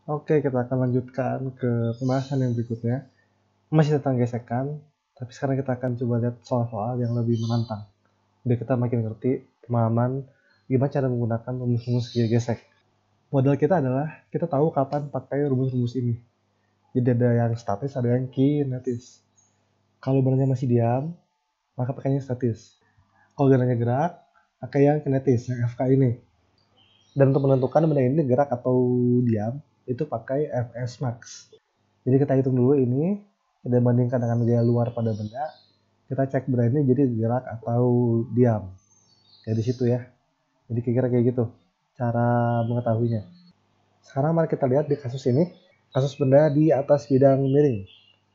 Oke, kita akan lanjutkan ke pembahasan yang berikutnya. Masih tentang gesekan, tapi sekarang kita akan coba lihat soal-soal yang lebih menantang. Biar kita makin ngerti pemahaman gimana cara menggunakan rumus-rumus gesek. Modal kita adalah kita tahu kapan pakai rumus-rumus ini. Jadi ada yang statis, ada yang kinetis. Kalau benarnya masih diam, maka pakainya statis. Kalau benarnya gerak, pakai yang kinetis, yang FK ini. Dan untuk menentukan benda ini gerak atau diam, itu pakai Fs max. Jadi kita hitung dulu ini, kita bandingkan dengan gaya luar pada benda, kita cek benda ini jadi gerak atau diam. Kayak di situ ya. Jadi kira-kira kayak gitu cara mengetahuinya. Sekarang mari kita lihat di kasus ini, kasus benda di atas bidang miring.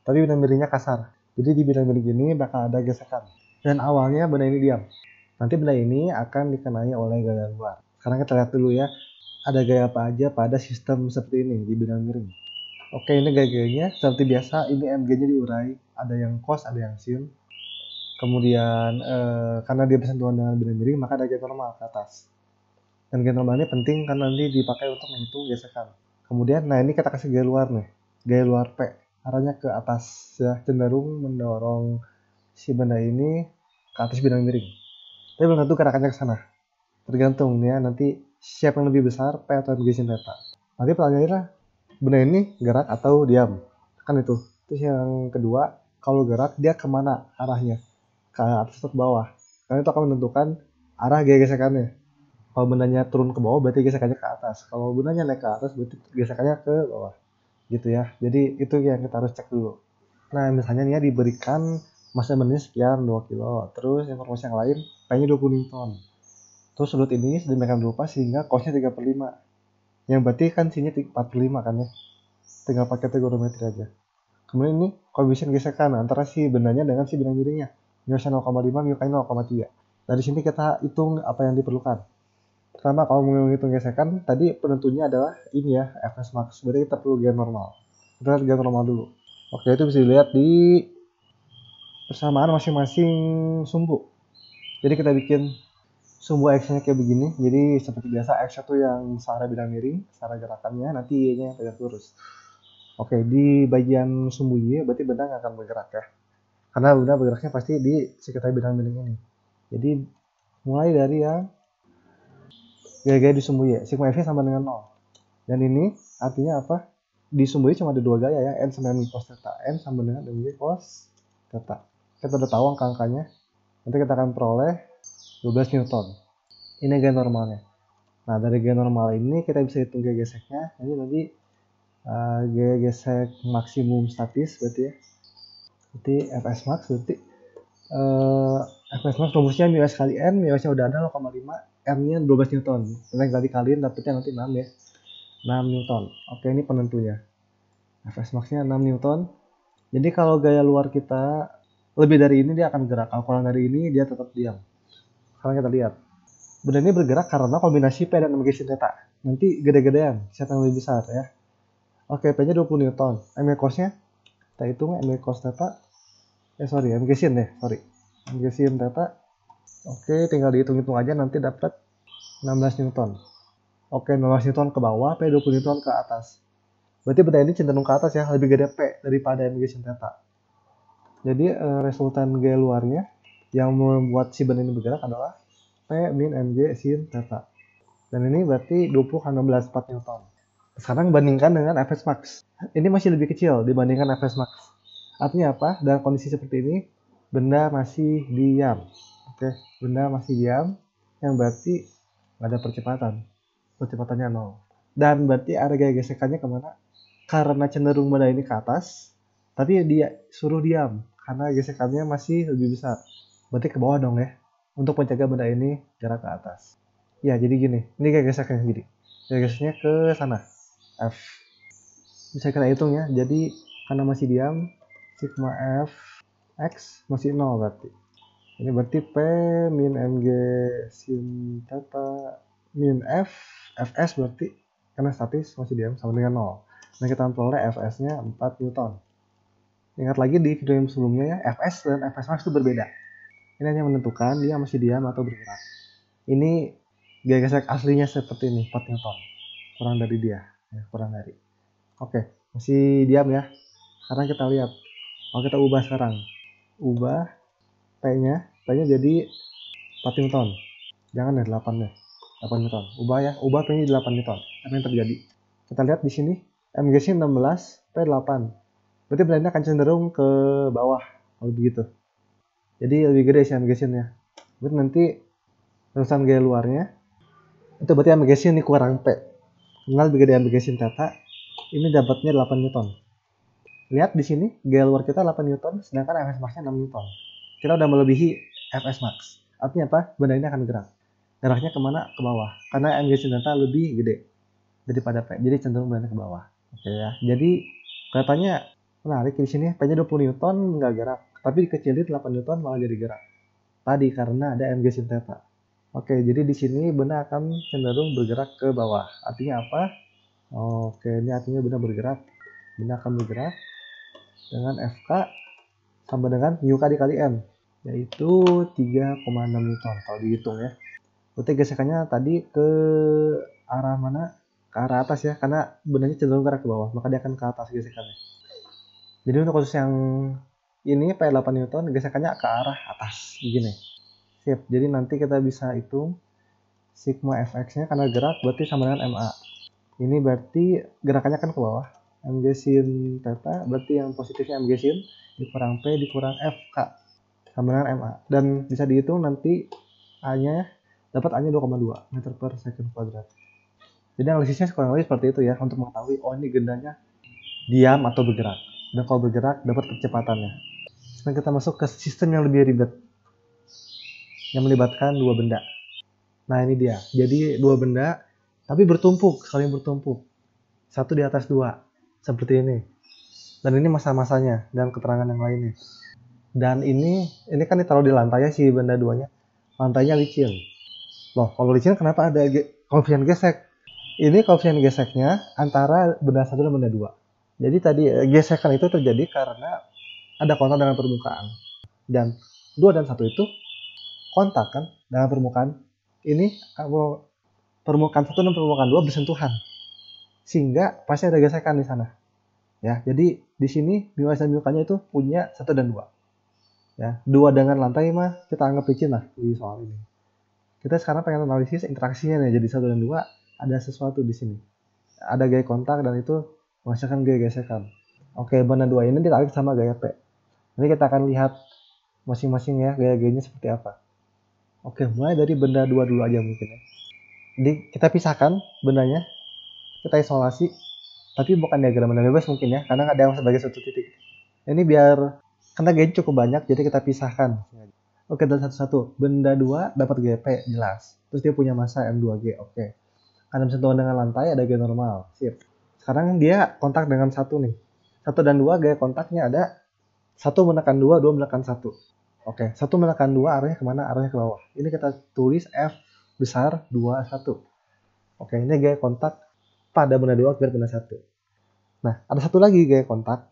Tapi bidang miringnya kasar. Jadi di bidang miring ini bakal ada gesekan. Dan awalnya benda ini diam. Nanti benda ini akan dikenai oleh gaya luar. Sekarang kita lihat dulu ya, ada gaya apa aja pada sistem seperti ini di bidang miring. Oke, ini gaya-gayanya seperti biasa, ini MG-nya diurai, ada yang cos, ada yang sin. Kemudian karena dia bersentuhan dengan bidang miring, maka ada gaya normal ke atas. Dan gaya normal ini penting karena nanti dipakai untuk menghitung gesekan. Kemudian, nah ini kita kasih gaya luar nih, gaya luar P, arahnya ke atas ya, cenderung mendorong si benda ini ke atas bidang miring. Tapi belum tentu gerakannya ke sana. Tergantung ya, nanti siapa yang lebih besar, P atau MG sin theta. Nanti pertanyaannya, benda ini gerak atau diam? Kan itu. Terus yang kedua, kalau gerak dia kemana arahnya? Ke atas atau ke bawah? Karena itu akan menentukan arah gaya gesekannya. Kalau bendanya turun ke bawah berarti gesekannya ke atas. Kalau bendanya naik ke atas berarti gesekannya ke bawah. Gitu ya. Jadi itu yang kita harus cek dulu. Nah, misalnya nih ya diberikan massa bendanya sekian 2 kilo. Terus informasi yang lain, P-nya 20 Newton. Terus sudut ini sedemikian rupa sehingga cos-nya 3/5. Yang berarti kan sini 4/5 kan ya. Tinggal pakai trigonometri aja. Kemudian ini koefisien gesekan antara si bendanya dengan si benang miringnya. Mu-nya 0,5, mu-nya 0,3. Dari sini kita hitung apa yang diperlukan. Pertama, kalau mau menghitung gesekan, tadi penentunya adalah ini ya, Fs max. Berarti kita perlu gaya normal. Kita lihat gaya normal dulu. Oke, itu bisa dilihat di persamaan masing-masing sumbu. Jadi kita bikin sumbu X-nya kayak begini. Jadi seperti biasa, X itu yang searah bidang miring, searah gerakannya, nanti Y-nya yang tegak lurus. Oke, di bagian sumbu Y berarti benda nggak akan bergerak ya. Karena benda bergeraknya pasti di sekitar bidang miring ini. Jadi mulai dari yang gaya-gaya di sumbu Y, sigma F sama dengan 0. Dan ini artinya apa? Di sumbu Y cuma ada dua gaya ya, N sama M cos theta. N sama dengan M cos theta. Kita udah tahu angka-angkanya. Nanti kita akan peroleh 12 Newton. Ini gaya normalnya. Nah, dari gaya normal ini kita bisa hitung gaya geseknya. Jadi nanti gaya gesek maksimum statis berarti ya. Berarti Fs max berarti Fs max rumusnya mu S kali N, mu S nya udah ada 0,5, M-nya 12 Newton. Nanti kali kaliin dapetnya nanti 6 ya. 6 Newton. Oke, ini penentunya. Fs max-nya 6 Newton. Jadi kalau gaya luar kita lebih dari ini dia akan gerak. Kalau kurang dari ini dia tetap diam. Sekarang kita lihat. Benda ini bergerak karena kombinasi P dan MG sin theta. Nanti gede-gedean, siapa yang lebih besar ya. Oke, P-nya 20 Newton. MG cos-nya kita hitung MG cos theta. MG sin deh, MG sin theta. Oke, tinggal dihitung-hitung aja nanti dapat 16 Newton. Oke, 16 Newton ke bawah, P 20 Newton ke atas. Berarti benda ini cenderung ke atas ya, lebih gede P daripada MG sin theta. Jadi resultan gaya luarnya yang membuat si benda ini bergerak adalah P min MG sin theta. Dan ini berarti 20 kali 16, 4 Newton. Sekarang bandingkan dengan Fs max. Ini masih lebih kecil dibandingkan Fs max. Artinya apa? Dalam kondisi seperti ini, benda masih diam. Oke, benda masih diam, yang berarti nggak ada percepatan. Percepatannya 0. Dan berarti ada gaya gesekannya kemana? Karena cenderung benda ini ke atas, tapi dia suruh diam. Karena gesekannya masih lebih besar. Berarti ke bawah dong ya. Untuk mencegah benda ini gerak ke atas. Ya, jadi gini. Ini gaya geseknya gini. Gaya geseknya ke sana. F. Bisa kita hitung ya. Jadi karena masih diam, sigma F X masih 0 berarti. Ini berarti P min MG sin theta min F Fs berarti karena statis masih diam sama dengan 0. Nah, kita memperoleh Fs-nya 4 Newton. Ingat lagi di video yang sebelumnya ya, Fs dan Fs max itu berbeda. Ini hanya menentukan dia masih diam atau bergerak. Ini gaya gesek aslinya seperti ini, 4 Newton. Kurang dari dia, ya, kurang dari. Oke, masih diam ya. Sekarang kita lihat. Kalau kita ubah sekarang. Ubah P-nya jadi 4 Newton. Jangan ya 8 ya. 8 Newton. Ubah ya. Ubah P-nya jadi 8 Newton. Apa yang terjadi? Kita lihat di sini. MGC 16, P 8. Berarti benar akan cenderung ke bawah. Kalau begitu. Jadi lebih gede sih MGC-nya. Berarti nanti terusan gaya luarnya. Itu berarti MGC ini kurang P. Karena lebih gede MGC theta. Ini dapatnya 8 Newton. Lihat di sini gaya luar kita 8 Newton, sedangkan Fs max-nya 6 Newton. Kita udah melebihi Fs max. Artinya apa? Benda ini akan gerak. Geraknya kemana? Ke bawah. Karena MGC theta lebih gede daripada P. Jadi cenderung benda ke bawah. Oke ya. Jadi kelihatannya menarik di sini. P-nya 20 Newton nggak gerak, tapi dikecilin 8 Newton malah jadi gerak. Tadi karena ada MGC theta. Oke, jadi di sini benda akan cenderung bergerak ke bawah. Artinya apa? Oke, ini artinya benda bergerak. Benda akan bergerak dengan Fk sama dengan μk dikali M, yaitu 3,6 Newton kalau dihitung ya. Berarti gesekannya tadi ke arah mana? Ke arah atas ya, karena bendanya cenderung gerak ke bawah, maka dia akan ke atas gesekannya. Jadi untuk kasus yang ini P8 Newton, gesekannya ke arah atas, begini. Sip, jadi nanti kita bisa hitung sigma Fx-nya karena gerak berarti sama dengan MA. Ini berarti gerakannya kan ke bawah. MG sin theta berarti yang positifnya MG sin dikurang P dikurang Fk sama dengan MA. Dan bisa dihitung nanti A-nya dapat A-nya 2,2 meter per second kuadrat. Jadi analisisnya kurang lebih seperti itu ya untuk mengetahui oh ini gendanya diam atau bergerak. Dan kalau bergerak dapat kecepatannya. Sekarang kita masuk ke sistem yang lebih ribet yang melibatkan dua benda. Nah ini dia. Jadi dua benda tapi bertumpuk, saling bertumpuk. Satu di atas dua. Seperti ini. Dan ini masa-masanya dan keterangan yang lainnya. Dan ini kan ditaruh di lantai ya si benda duanya. Lantainya licin. Loh, kalau licin kenapa ada koefisien gesek? Ini koefisien geseknya antara benda satu dan benda dua. Jadi tadi gesekan itu terjadi karena ada kontak dengan permukaan. Dan 2 dan 1 itu kontak kan dengan permukaan. Ini permukaan 1 dan permukaan 2 bersentuhan. Sehingga pasti ada gesekan di sana. Ya, jadi di sini nilai dan μk-nya itu punya 1 dan 2. Ya, 2 dengan lantai mah kita anggap licin lah di soal ini. Kita sekarang pengen analisis interaksinya nih. Jadi 1 dan 2 ada sesuatu di sini. Ada gaya kontak dan itu menghasilkan gaya gesekan. Oke, benda 2 ini ditarik sama gaya P. Nanti kita akan lihat masing-masing ya gaya-gayanya seperti apa. Oke, mulai dari benda 2 dulu aja mungkin ya. Jadi kita pisahkan bendanya. Kita isolasi, tapi bukan diagram benda bebas mungkin ya, karena ada yang sebagai satu titik. Ini biar karena gaya cukup banyak, jadi kita pisahkan. Oke, dan satu-satu. Benda 2 dapat gaya P, jelas. Terus dia punya massa M2G, oke. Karena bersentuhan dengan lantai, ada gaya normal. Sip. Sekarang dia kontak dengan 1 nih. 1 dan 2 gaya kontaknya ada 1 menekan 2, 2 menekan 1. Oke, 1 menekan 2 arahnya kemana? Arahnya ke bawah. Ini kita tulis F besar 2, 1. Oke, ini gaya kontak pada benda 2 ke benda 1. Nah, ada satu lagi gaya kontak.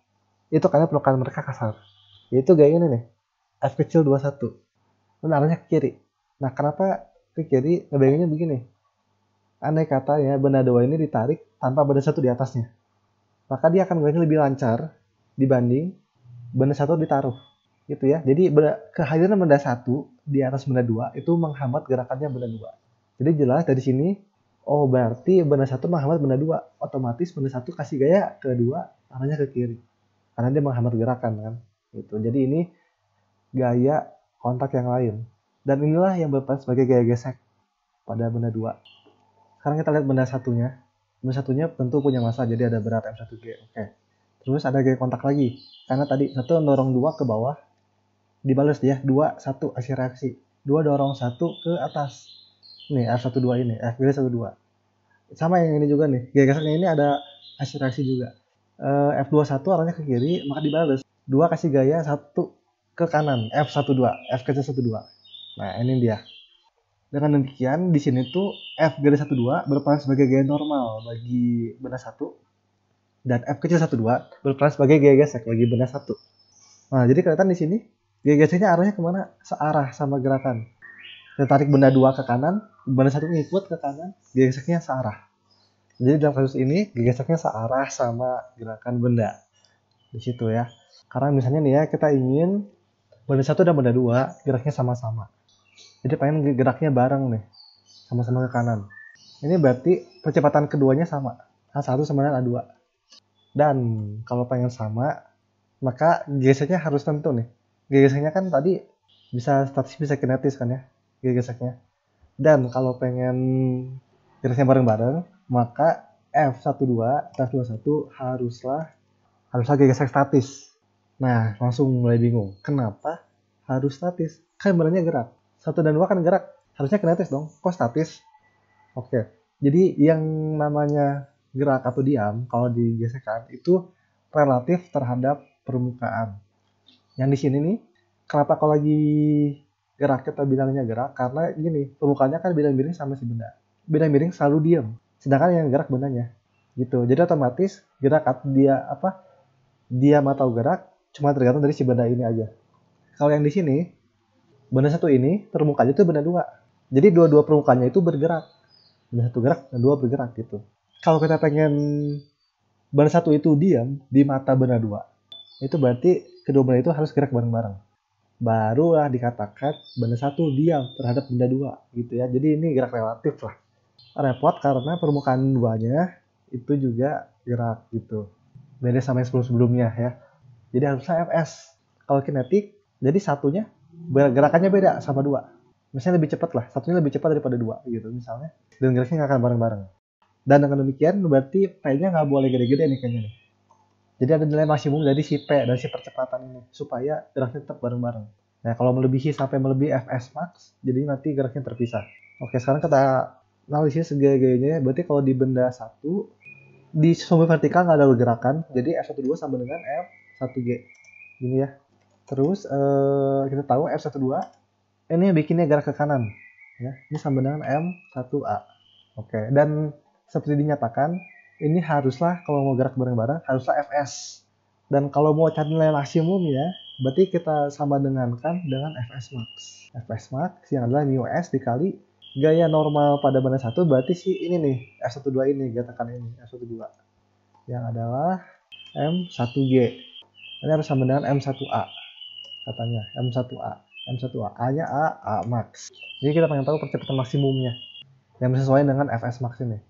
Itu karena permukaan mereka kasar. Yaitu gaya ini nih. F kecil 21. Dan arahnya ke kiri. Nah, kenapa ke kiri? Ngebayanginnya begini. Andai katanya benda 2 ini ditarik tanpa benda 1 di atasnya. Maka dia akan geraknya lebih lancar dibanding benda 1 ditaruh. Gitu ya. Jadi kehadiran benda 1 di atas benda 2 itu menghambat gerakannya benda 2. Jadi jelas dari sini oh berarti benda 1 menghambat benda 2. Otomatis benda 1 kasih gaya ke 2 arahnya ke kiri. Karena dia menghambat gerakan kan. Gitu. Jadi ini gaya kontak yang lain. Dan inilah yang berperan sebagai gaya gesek pada benda 2. Sekarang kita lihat benda satunya. Benda satunya tentu punya massa, jadi ada berat M1G. Oke. Terus ada gaya kontak lagi. Karena tadi 1 mendorong 2 ke bawah. Dibalas ya. 2, 1 aksi reaksi. 2 dorong 1 ke atas. Nih F12 ini. F12. Sama yang ini juga nih. Gaya geseknya ini ada aksi reaksi juga. F21 arahnya ke kiri, maka dibalas. 2 kasih gaya 1 ke kanan. F12. F kecil 12. Nah ini dia. Dengan demikian di sini tuh F garis 12 berperan sebagai gaya normal bagi benda 1 dan F kecil 12 berperan sebagai gaya gesek bagi benda 1. Nah, jadi kelihatan di sini gaya geseknya arahnya kemana? Searah sama gerakan. Kita tarik benda 2 ke kanan, benda 1 ngikut ke kanan, gaya geseknya searah. Jadi dalam kasus ini geseknya searah sama gerakan benda di situ ya. Karena misalnya nih ya, kita ingin benda satu dan benda dua geraknya sama-sama. Jadi pengen geraknya bareng nih, sama-sama ke kanan. Ini berarti percepatan keduanya sama, A1 sama dengan A2. Dan kalau pengen sama, maka geseknya harus tentu nih. Geseknya kan tadi bisa statis bisa kinetis kan ya, geseknya. Dan kalau pengen geraknya bareng-bareng, maka F12 F21 haruslah gesek statis. Nah, langsung mulai bingung. Kenapa harus statis? Kan benarnya gerak. 1 dan 2 kan gerak. Harusnya kinetis dong. Kok statis? Oke. Jadi yang namanya gerak atau diam kalau digesekkan itu relatif terhadap permukaan. Yang di sini nih, kenapa kalau lagi gerak kita bilangnya gerak? Karena gini, permukaannya kan bidang-miring sama si benda. Bidang-miring selalu diam, sedangkan yang gerak bendanya. Gitu. Jadi otomatis gerak dia diam atau gerak cuma tergantung dari si benda ini aja. Kalau yang di sini, benda satu ini permukaannya itu benda dua. Jadi dua-dua permukaannya itu bergerak. Benda satu gerak, benda dua bergerak gitu. Kalau kita pengen benda satu itu diam di mata benda dua, itu berarti kedua benda itu harus gerak bareng-bareng. Barulah dikatakan benda satu diam terhadap benda dua gitu ya. Jadi ini gerak relatif lah. Repot karena permukaan duanya itu juga gerak gitu. Beda sama yang sebelum-sebelumnya ya. Jadi harusnya Fs. Kalau kinetik, jadi satunya gerakannya beda sama dua. Misalnya lebih cepat lah, satunya lebih cepat daripada dua gitu misalnya. Dan geraknya nggak akan bareng-bareng. Dan dengan demikian berarti P-nya nggak boleh gede-gede nih kayaknya nih. Jadi ada nilai maksimum dari si P dan si percepatan ini supaya geraknya tetap bareng-bareng. Nah kalau melebihi sampai melebihi Fs max, jadi nanti geraknya terpisah. Oke sekarang kita analisis gaya-gayanya. Berarti kalau di benda satu di sumber vertikal nggak ada gerakan, jadi F12 sama dengan F1G. Gini ya. Terus kita tahu F12 ini bikinnya gerak ke kanan. Ya, ini sama dengan M1A. Oke, dan seperti dinyatakan, ini haruslah kalau mau gerak bareng-bareng haruslah Fs. Dan kalau mau cari nilai maksimum ya, berarti kita sama dengankan dengan Fs max. Fs max yang adalah mu s dikali gaya normal pada benda satu berarti si ini nih, F12 ini, gerakan ini, F12. Yang adalah M1G. Ini harus sama dengan M1A. Katanya, M1A. M1A. A-nya A max. Jadi kita pengen tahu percepatan maksimumnya. Yang sesuai dengan Fs max ini.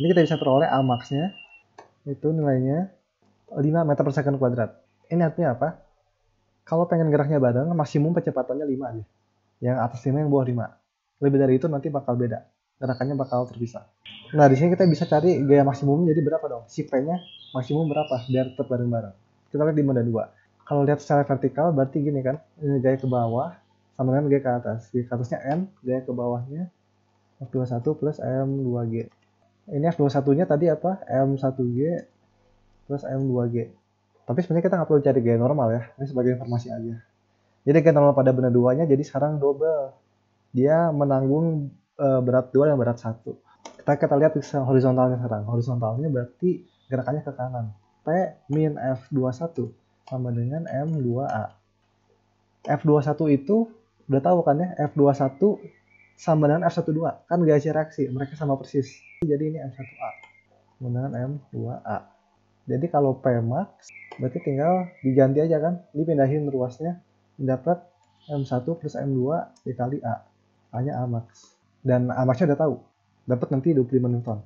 Ini kita bisa peroleh A max-nya. Itu nilainya 5 meter per second kuadrat. Ini artinya apa? Kalau pengen geraknya bareng, maksimum percepatannya 5 aja. Yang atas 5, yang bawah 5. Lebih dari itu nanti bakal beda. Gerakannya bakal terpisah. Nah, di sini kita bisa cari gaya maksimumnya jadi berapa dong? Si P-nya maksimum berapa biar tetap bareng-bareng. Kita lihat di benda 2. Kalau lihat secara vertikal berarti gini kan, ini gaya ke bawah sama dengan gaya ke atas. Gaya ke atasnya N, gaya ke bawahnya F21 plus M2G. Ini F21-nya tadi apa? M1G plus M2G. Tapi sebenarnya kita nggak perlu cari gaya normal ya. Ini sebagai informasi aja. Jadi gaya normal pada benda 2-nya jadi sekarang double. Dia menanggung berat 2 dan berat 1. Kita lihat horizontalnya sekarang. Horizontalnya berarti gerakannya ke kanan. P min F21 sama dengan M2A. F21 itu udah tahu kan ya, F21 sama dengan F12. Kan gaya reaksi, mereka sama persis. Jadi ini M1A sama dengan M2A. Jadi kalau P max berarti tinggal diganti aja kan, dipindahin ruasnya, dapat M1 plus M2 dikali A. A-nya A max. Dan A max-nya udah tahu. Dapat nanti 25 Newton.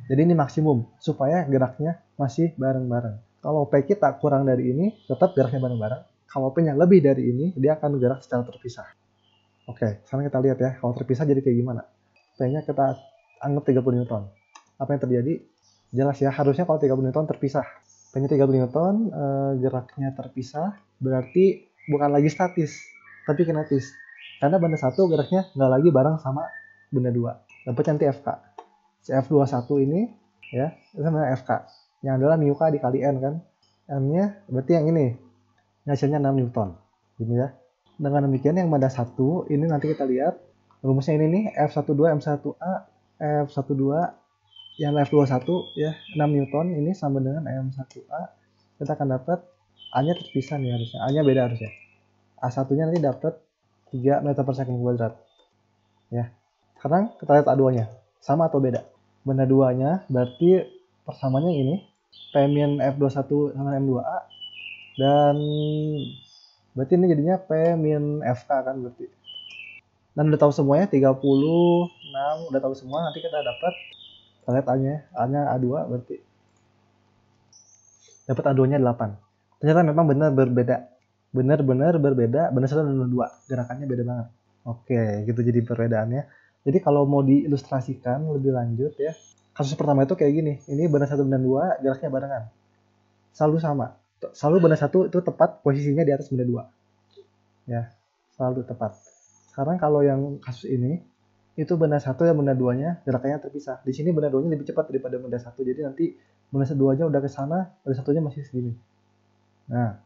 Jadi ini maksimum supaya geraknya masih bareng-bareng. Kalau P kita kurang dari ini, tetap geraknya bareng-bareng. Kalau P-nya lebih dari ini, dia akan gerak secara terpisah. Oke, sekarang kita lihat ya, kalau terpisah jadi kayak gimana. P-nya kita anggap 30 Newton. Apa yang terjadi? Jelas ya, harusnya kalau 30 Newton terpisah. P-nya 30 Newton, geraknya terpisah, berarti bukan lagi statis, tapi kinetis. Karena benda satu geraknya nggak lagi bareng sama benda dua. Dapat nanti FK. Si F21 ini ya, itu namanya FK. Yang adalah mu K dikali N kan. M-nya berarti yang ini. Hasilnya 6 Newton. Gitu ya. Dengan demikian yang benda satu ini nanti kita lihat rumusnya ini nih F12 M1A F12 yang F21 ya 6 Newton ini sama dengan M1A. Kita akan dapat A-nya terpisah nih harusnya. A-nya beda harusnya. A1-nya nanti dapat 3 meter per second kuadrat. Ya. Sekarang kita lihat A2-nya. Sama atau beda? benda duanya berarti persamanya ini P-F21 sama M2A, dan berarti ini jadinya P-FK kan berarti. Dan udah tahu semuanya 36, udah tahu semua, nanti kita dapat, kita lihat A-nya, A-nya A2 berarti dapat A2-nya 8. Ternyata memang benar berbeda. Benar-benar berbeda, benar 1 dan benar 2. Gerakannya beda banget. Oke, gitu jadi perbedaannya. Jadi kalau mau diilustrasikan lebih lanjut ya, kasus pertama itu kayak gini. Ini benar 1 dan 2 geraknya barengan. Selalu sama. Selalu benar 1 itu tepat posisinya di atas benar 2. Ya, selalu tepat. Sekarang kalau yang kasus ini, itu benda 1 dan benda 2-nya gerakannya terpisah. Di sini benda 2-nya lebih cepat daripada benda 1. Jadi nanti benda 2-nya udah ke sana, benda 1-nya masih segini. Nah,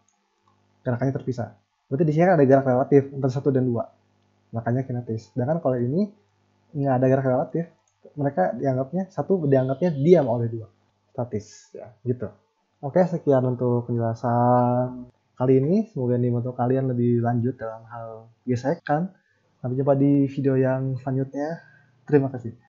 gerakannya terpisah. Berarti di sini kan ada gerak relatif antara 1 dan 2. Makanya kinetis. Sedangkan kalau ini nggak ada gerak relatif, mereka dianggapnya diam oleh 2. Statis, ya, gitu. Oke, sekian untuk penjelasan kali ini. Semoga ini membantu kalian lebih lanjut dalam hal gesekan. Sampai jumpa di video yang selanjutnya. Terima kasih.